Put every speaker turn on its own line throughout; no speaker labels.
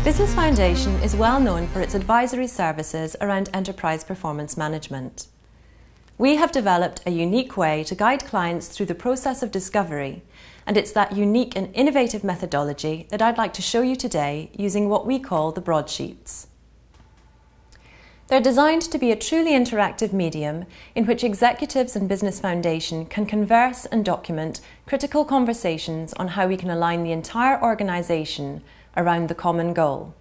Business Foundation is well known for its advisory services around enterprise performance management. We have developed a unique way to guide clients through the process of discovery, and it's that unique and innovative methodology that I'd like to show you today using what we call the Broadsheets. They're designed to be a truly interactive medium in which executives and Business Foundation can converse and document critical conversations on how we can align the entire organisation around the common goal,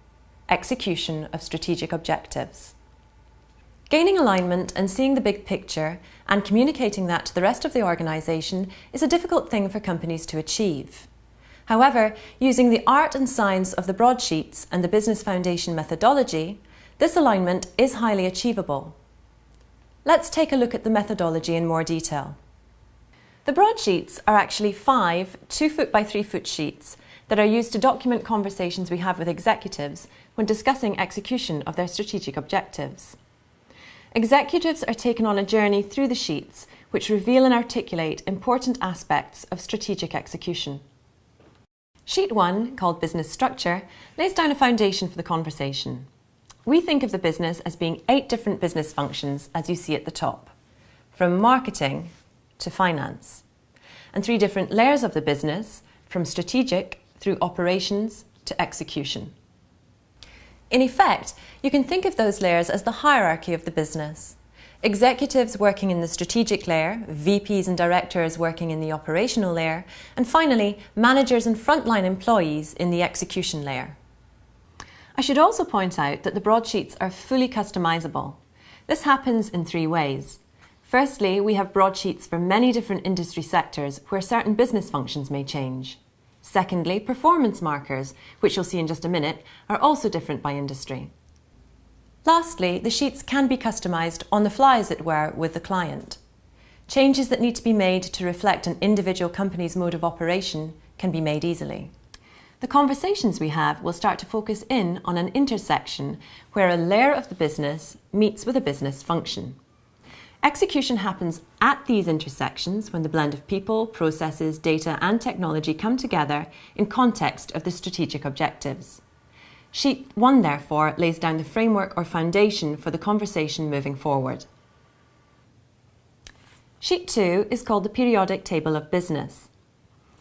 execution of strategic objectives. Gaining alignment and seeing the big picture and communicating that to the rest of the organisation is a difficult thing for companies to achieve. However, using the art and science of the Broadsheets and the Business Foundation methodology, this alignment is highly achievable. Let's take a look at the methodology in more detail. The Broadsheets are actually 5 2-foot by 3-foot sheets that are used to document conversations we have with executives when discussing execution of their strategic objectives. Executives are taken on a journey through the sheets which reveal and articulate important aspects of strategic execution. Sheet 1, called Business Structure, lays down a foundation for the conversation. We think of the business as being 8 different business functions, as you see at the top, from marketing to finance, and 3 different layers of the business, from strategic through operations to execution. In effect, you can think of those layers as the hierarchy of the business. Executives working in the strategic layer, VPs and directors working in the operational layer, and finally, managers and frontline employees in the execution layer. I should also point out that the Broadsheets are fully customizable. This happens in 3 ways. Firstly, we have Broadsheets for many different industry sectors where certain business functions may change. Secondly, performance markers, which you'll see in just a minute, are also different by industry. Lastly, the sheets can be customised on the fly, as it were, with the client. Changes that need to be made to reflect an individual company's mode of operation can be made easily. The conversations we have will start to focus in on an intersection where a layer of the business meets with a business function. Execution happens at these intersections when the blend of people, processes, data and technology come together in context of the strategic objectives. Sheet 1, therefore, lays down the framework or foundation for the conversation moving forward. Sheet 2 is called the Periodic Table of Business.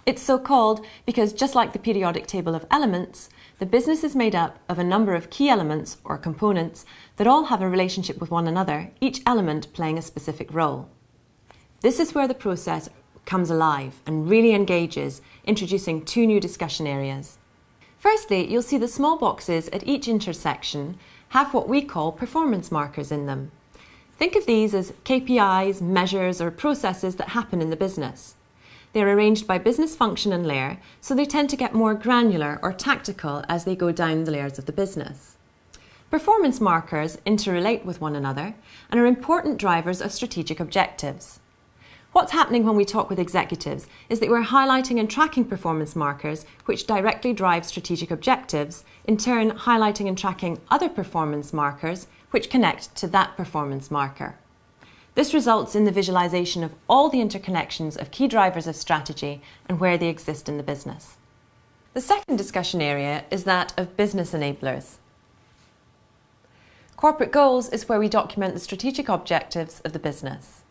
It's so called because, just like the periodic table of elements, the business is made up of a number of key elements or components that all have a relationship with one another, each element playing a specific role. This is where the process comes alive and really engages, introducing 2 new discussion areas. Firstly, you'll see the small boxes at each intersection have what we call performance markers in them. Think of these as KPIs, measures, or processes that happen in the business. They're arranged by business function and layer, so they tend to get more granular or tactical as they go down the layers of the business. Performance markers interrelate with one another and are important drivers of strategic objectives. What's happening when we talk with executives is that we're highlighting and tracking performance markers which directly drive strategic objectives, in turn highlighting and tracking other performance markers which connect to that performance marker. This results in the visualization of all the interconnections of key drivers of strategy and where they exist in the business. The second discussion area is that of business enablers. Corporate goals is where we document the strategic objectives of the business.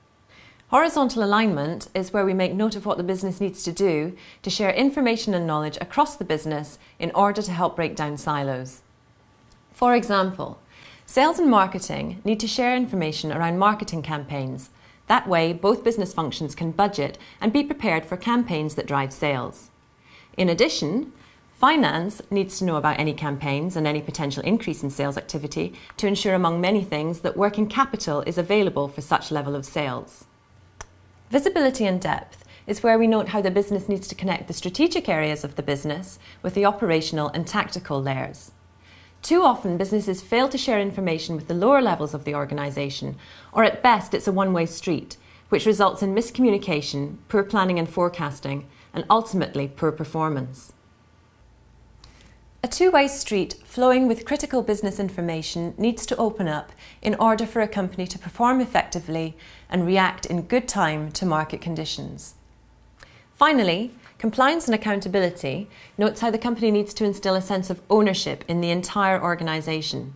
Horizontal alignment is where we make note of what the business needs to do to share information and knowledge across the business in order to help break down silos. For example, sales and marketing need to share information around marketing campaigns. That way, both business functions can budget and be prepared for campaigns that drive sales. In addition, finance needs to know about any campaigns and any potential increase in sales activity to ensure, among many things, that working capital is available for such level of sales. Visibility and depth is where we note how the business needs to connect the strategic areas of the business with the operational and tactical layers. Too often, businesses fail to share information with the lower levels of the organisation, or at best it's a one-way street, which results in miscommunication, poor planning and forecasting, and ultimately poor performance. A two-way street flowing with critical business information needs to open up in order for a company to perform effectively and react in good time to market conditions. Finally, Compliance and accountability notes how the company needs to instill a sense of ownership in the entire organisation.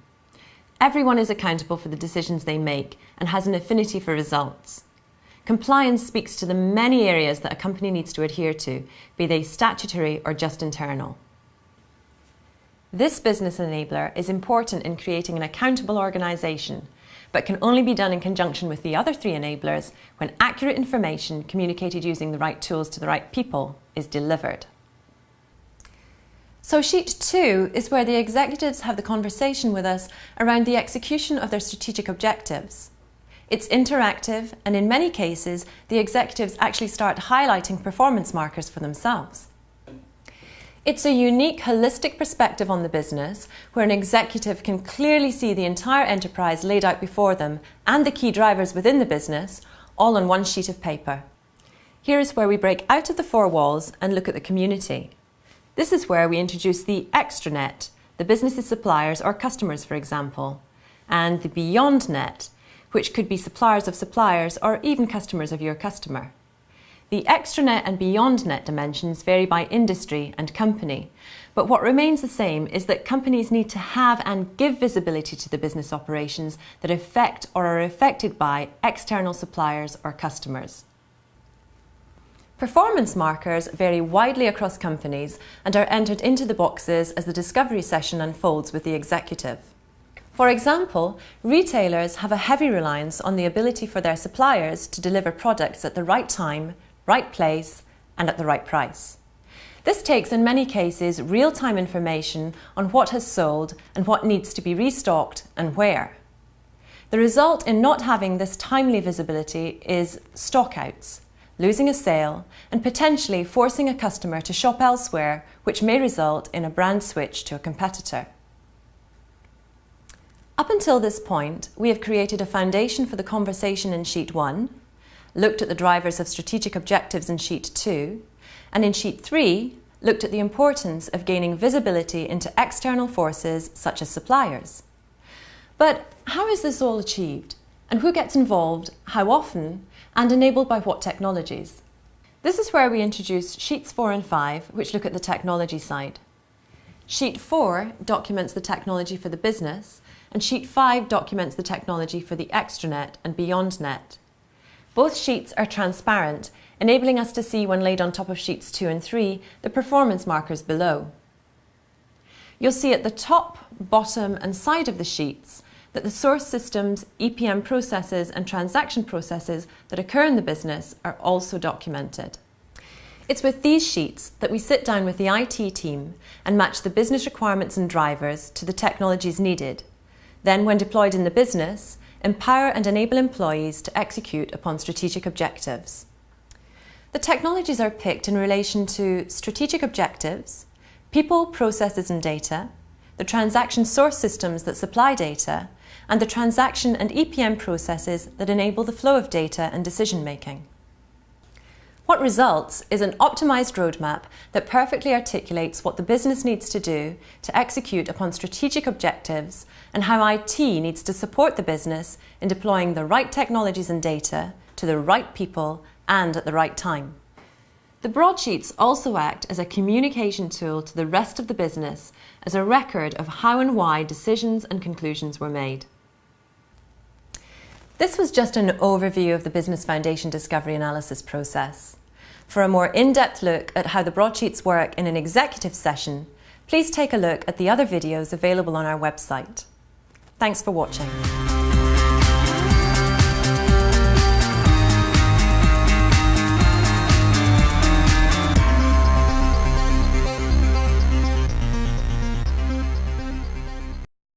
Everyone is accountable for the decisions they make and has an affinity for results. Compliance speaks to the many areas that a company needs to adhere to, be they statutory or just internal. This business enabler is important in creating an accountable organisation, but can only be done in conjunction with the other three enablers when accurate information communicated using the right tools to the right people is delivered. So sheet 2 is where the executives have the conversation with us around the execution of their strategic objectives. It's interactive, and in many cases, the executives actually start highlighting performance markers for themselves. It's a unique, holistic perspective on the business where an executive can clearly see the entire enterprise laid out before them and the key drivers within the business, all on one sheet of paper. Here is where we break out of the four walls and look at the community. This is where we introduce the extranet, the business's suppliers or customers, for example, and the beyond net, which could be suppliers of suppliers or even customers of your customer. The extranet and beyond net dimensions vary by industry and company, but what remains the same is that companies need to have and give visibility to the business operations that affect or are affected by external suppliers or customers. Performance markers vary widely across companies and are entered into the boxes as the discovery session unfolds with the executive. For example, retailers have a heavy reliance on the ability for their suppliers to deliver products at the right time, right place, and at the right price. This takes, in many cases, real-time information on what has sold and what needs to be restocked and where. The result in not having this timely visibility is stockouts, losing a sale, and potentially forcing a customer to shop elsewhere, which may result in a brand switch to a competitor. Up until this point, we have created a foundation for the conversation in sheet 1, looked at the drivers of strategic objectives in sheet 2, and in sheet 3, looked at the importance of gaining visibility into external forces such as suppliers. But how is this all achieved? And who gets involved, how often, and enabled by what technologies? This is where we introduce sheets 4 and 5, which look at the technology side. Sheet 4 documents the technology for the business, and sheet 5 documents the technology for the extranet and beyond net. Both sheets are transparent, enabling us to see, when laid on top of sheets 2 and 3, the performance markers below. You'll see at the top, bottom and side of the sheets that the source systems, EPM processes and transaction processes that occur in the business are also documented. It's with these sheets that we sit down with the IT team and match the business requirements and drivers to the technologies needed. Then, when deployed in the business, empower and enable employees to execute upon strategic objectives. The technologies are picked in relation to strategic objectives, people, processes and data, the transaction source systems that supply data, and the transaction and EPM processes that enable the flow of data and decision making. What results is an optimized roadmap that perfectly articulates what the business needs to do to execute upon strategic objectives and how IT needs to support the business in deploying the right technologies and data to the right people and at the right time. The Broadsheets also act as a communication tool to the rest of the business as a record of how and why decisions and conclusions were made. This was just an overview of the Business Foundation discovery analysis process. For a more in-depth look at how the Broadsheets work in an executive session, please take a look at the other videos available on our website. Thanks for watching.